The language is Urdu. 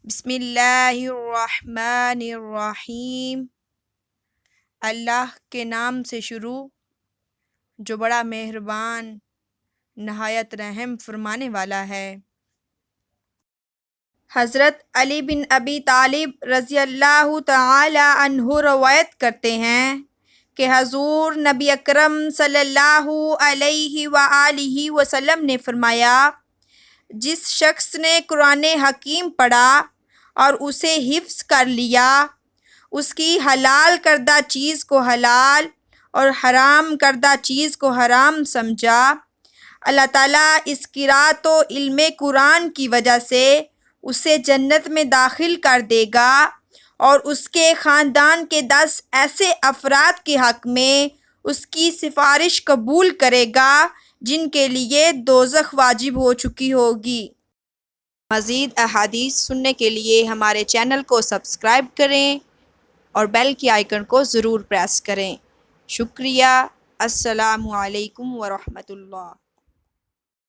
بسم اللہ الرحمن الرحیم۔ اللہ کے نام سے شروع جو بڑا مہربان نہایت رحم فرمانے والا ہے۔ حضرت علی بن ابی طالب رضی اللہ تعالی عنہ روایت کرتے ہیں کہ حضور نبی اکرم صلی اللہ علیہ وآلہ وسلم نے فرمایا، جس شخص نے قرآن حکیم پڑھا اور اسے حفظ کر لیا، اس کی حلال کردہ چیز کو حلال اور حرام کردہ چیز کو حرام سمجھا، اللہ تعالیٰ اس قرأت و علم قرآن کی وجہ سے اسے جنت میں داخل کر دے گا اور اس کے خاندان کے 10 ایسے افراد کے حق میں اس کی سفارش قبول کرے گا جن کے لیے دوزخ واجب ہو چکی ہوگی۔ مزید احادیث سننے کے لیے ہمارے چینل کو سبسکرائب کریں اور بیل کی آئیکن کو ضرور پریس کریں۔ شکریہ۔ السلام علیکم ورحمۃ اللہ۔